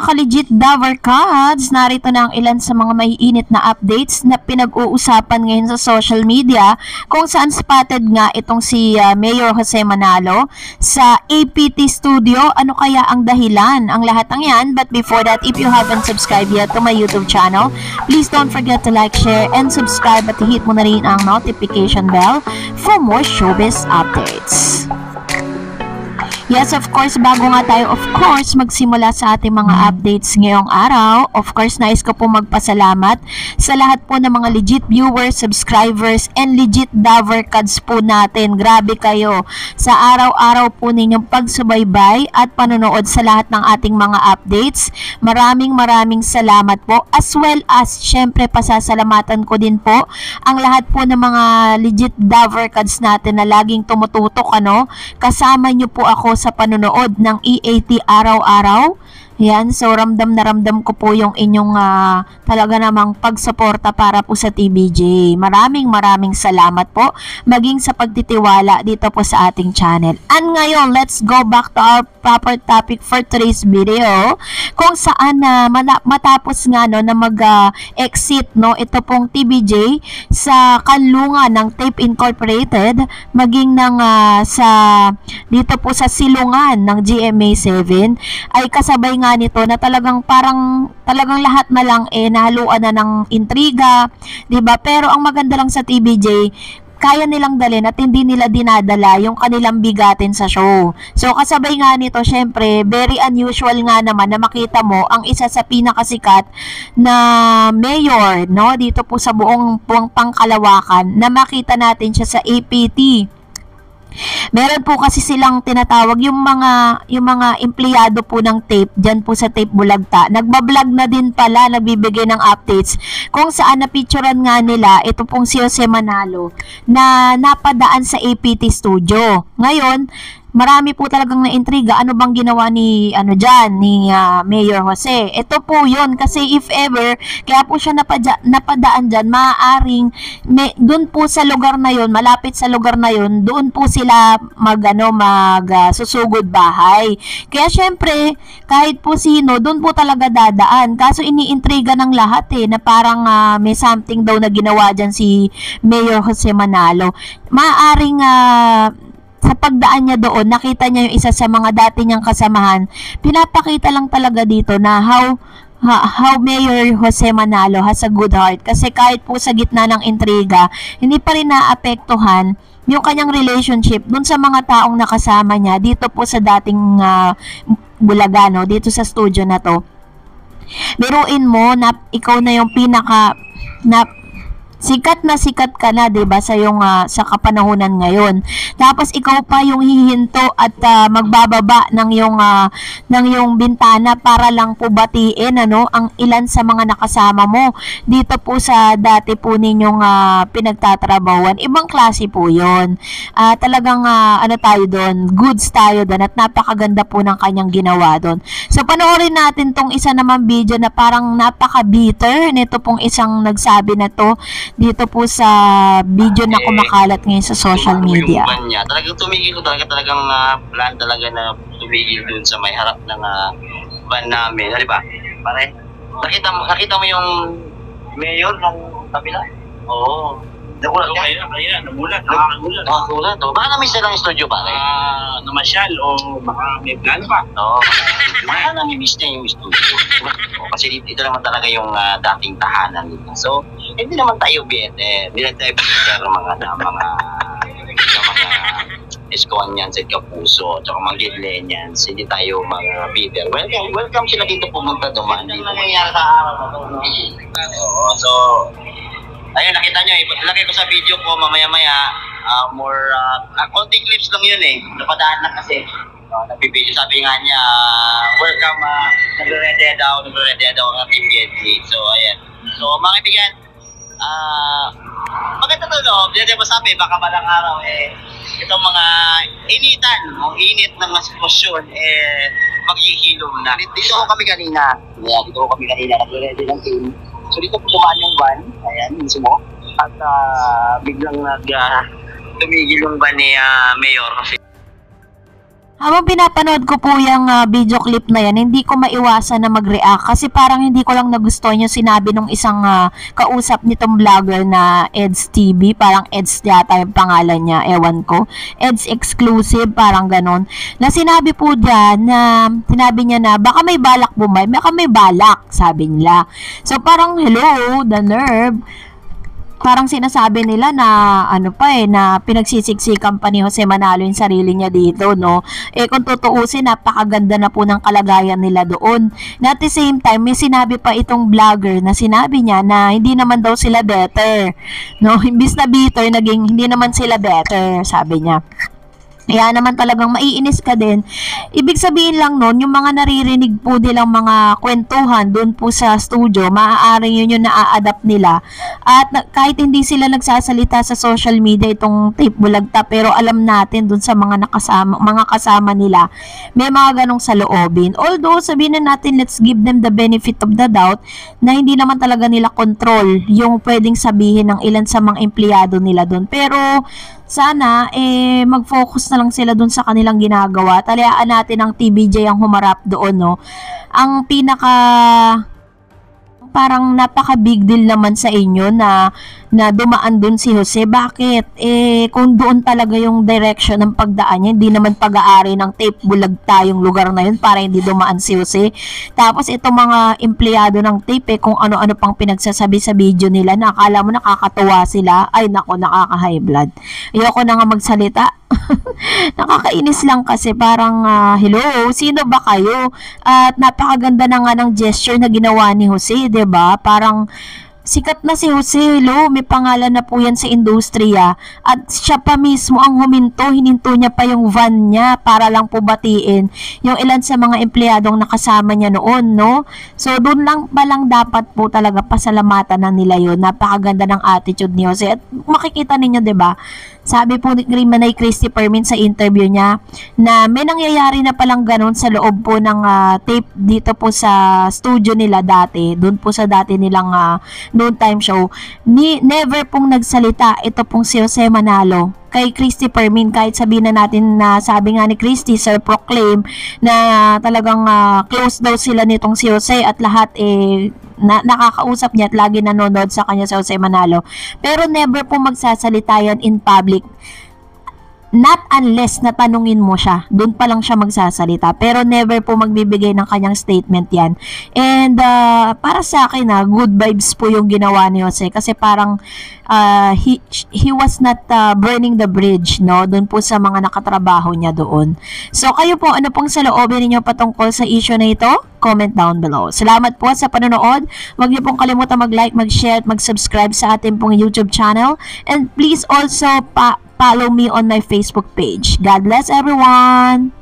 ka-legit Daver Cards, narito na ang ilan sa mga maiinit na updates na pinag-uusapan ngayon sa social media kung saan spotted nga itong si Mayor Jose Manalo sa APT Studio. Ano kaya ang dahilan? Ang lahat ng yan. But before that, if you haven't subscribed yet to my YouTube channel, please don't forget to like, share, and subscribe at hit mo na rin ang notification bell for more showbiz updates. Yes, of course, bago nga tayo, of course, magsimula sa ating mga updates ngayong araw. Of course, nais ko po magpasalamat sa lahat po ng mga legit viewers, subscribers, and legit Daver Cards po natin. Grabe kayo sa araw-araw po ninyong pagsubaybay at panonood sa lahat ng ating mga updates. Maraming salamat po. As well as, syempre, pasasalamatan ko din po ang lahat po ng mga legit Daver Cards natin na laging tumututok, kasama nyo po ako sa panonood ng EAT araw-araw. Yan, so ramdam na ramdam ko po yung inyong talaga namang pagsuporta para po sa TVJ. Maraming salamat po maging sa pagtitiwala dito po sa ating channel. And ngayon, let's go back to our proper topic for today's video, kung saan matapos nga na mag-exit ito pong TVJ sa kanlungan ng Tape Incorporated, maging ng dito po sa silungan ng GMA7, ay kasabay nga nito na talagang lahat na lang nahaluan na ng intriga, 'di ba? Pero ang maganda lang sa TVJ, kaya nilang dalhin at hindi nila dinadala yung kanilang bigatin sa show. So kasabay nga nito, syempre, very unusual nga naman na makita mo ang isa sa pinakasikat na mayor, dito po sa buong pangkalawakan, na makita natin siya sa APT. Meron po kasi silang tinatawag yung mga empleyado po ng tape diyan po sa Tape Bulagta. Nagba-vlog na din pala, nagbibigay ng updates kung saan napicturean nga nila ito pong si Jose Manalo na napadaan sa APT Studio. Ngayon, marami po talagang naintriga, ano bang ginawa ni Mayor Jose. Ito po yun, kasi if ever kaya po siya napadaan dyan, maaaring doon po sa lugar na yun, malapit sa lugar na yun, doon po sila susugod bahay. Kaya syempre, kahit po sino, doon po talaga dadaan. Kaso iniintriga ng lahat na parang may something daw na ginawa dyan si Mayor Jose Manalo. Maaaring sa pagdaan niya doon, nakita niya yung isa sa mga dati niyang kasamahan. Pinapakita lang talaga dito na how Mayor Jose Manalo has a good heart. Kasi kahit po sa gitna ng intriga, hindi pa rin naapektuhan yung kanyang relationship dun sa mga taong nakasama niya dito po sa dating Bulaga, dito sa studio na to. Biruin mo na ikaw na yung sikat ka na, 'di ba, sa kapanahunan ngayon. Tapos ikaw pa yung hihinto at magbababa ng yung bintana para lang po batiin ang ilan sa mga nakasama mo dito po sa dati po ninyong pinagtatrabawan. Ibang klase po 'yon. Talagang tayo doon, goods tayo doon, at napakaganda po ng kanyang ginawa doon. So panoorin natin tong isa naman video na parang napaka-bitter nito pong isang nagsabi na to dito po sa video na kumakalat ngayon sa social media. Talagang tumigil ko talagang plan talaga na tumigil dun sa may harap ng van namin. Di ba? Pare, nakita mo yung mayor ng kabila? Oo. Nagulat ka? Nagulat. Baka na-miss na lang yung studio, pare. Namasyal o baka may plan pa. Oo. Baka na-miss na yung studio. Kasi dito naman talaga yung dating tahanan nito. So, hindi naman tayo bitter. Hindi naman tayo bitter mga Esconians at Kapuso at mga Gidlenians. Hindi tayo mga bitter. Welcome sila dito pumunta duman. Hindi na nangyayari sa araw na ito. Oo. So, ayun, nakita nyo, ilagay ko sa video ko mamaya-maya, konting clips lang yun napadaan lang kasi, nagbibideo, sabi nga niya, welcome, nagre-ready daw ng Team Gedli. So, ayan. So, mga kaibigan, maganda to, hindi mo sabi, baka balang araw, itong mga initan, ang init ng sitwasyon, maghihilom na. Dito ko kami kanina, nagre-ready ng team. So dito po dumaan yung van, ayan, mismo. At biglang tumigil yung van ni Mayor kasi Habang pinapanood ko po yung video clip na yan, hindi ko maiwasan na mag-react kasi parang hindi ko lang nagustuhan yung sinabi nung isang kausap nitong vlogger na Eds TV, parang Eds yata yung pangalan niya, ewan ko. Eds Exclusive, parang ganon. Na sinabi po dyan na, sinabi niya na baka may balak baka may balak, sabi nila. So parang hello, the nerve. Parang sinasabi nila na na pinagsisiksikan pa ni Jose Manalo yung sarili niya dito, no? Kung tutuusin, napakaganda na po ng kalagayan nila doon. Na at the same time, may sinabi pa itong vlogger na sinabi niya na hindi naman daw sila better, no? Imbis na bitter, naging hindi naman sila better, sabi niya. Kaya naman talagang maiinis ka din. Ibig sabihin lang nun, yung mga naririnig po nilang mga kwentuhan doon po sa studio, maaaring yun yung naa-adapt nila. At kahit hindi sila nagsasalita sa social media itong tape bulagta, pero alam natin doon sa mga kasama nila, may mga ganong saloobin. Although, sabihin na natin, let's give them the benefit of the doubt na hindi naman talaga nila control yung pwedeng sabihin ng ilan sa mga empleyado nila doon. Pero, sana mag-focus na lang sila dun sa kanilang ginagawa. Talayaan natin ang TVJ ang humarap doon, no. Ang parang napaka big deal naman sa inyo na dumaan dun si Jose. Bakit? Kung doon talaga yung direction ng pagdaan niya, hindi naman pag-aari ng tape bulagta yung lugar na yun para hindi dumaan si Jose. Tapos itong mga empleyado ng tape, kung ano-ano pang pinagsasabi sa video nila, nakakala mo nakakatuwa sila. Ay nako, nakaka-high blood. Ayoko na nga magsalita. Nakakainis lang kasi parang hello, sino ba kayo? At napakaganda na nga ng gesture na ginawa ni Jose, 'di ba? Parang sikat na si Jose, hello, may pangalan na po yan sa industriya. At siya pa mismo ang hininto niya pa yung van niya para lang po batiin yung ilan sa mga empleyadong nakasama niya noon, no? So, doon lang pa lang dapat po talaga pasalamatan na nila yun. Napakaganda ng attitude ni Jose. At makikita ninyo, 'di ba? Sabi po ni Manay Christy Permin sa interview niya na may nangyayari na palang ganun sa loob po ng tape dito po sa studio nila dati. Doon po sa dati nilang noon time show. Never pong nagsalita ito pong si Jose Manalo kay Christy Permin, kahit sabihin na natin na sabi nga ni Christy, Sir Proclaim na talagang close daw sila nitong si Jose at lahat nakakausap niya at lagi nanonood sa kanya si Jose Manalo. Pero never po magsasalita yan in public. Not unless natanungin mo siya, doon pa lang siya magsasalita. Pero never po magbibigay ng kanyang statement yan. And para sa akin, good vibes po yung ginawa ni Jose. Kasi parang he was not burning the bridge, no? Doon po sa mga nakatrabaho niya doon. So kayo po, ano pong saloobin ninyo patungkol sa issue na ito? Comment down below. Salamat po sa panonood. Huwag niyo pong kalimutan mag-like, mag-share, at mag-subscribe sa ating pong YouTube channel. And please also follow me on my Facebook page. God bless everyone!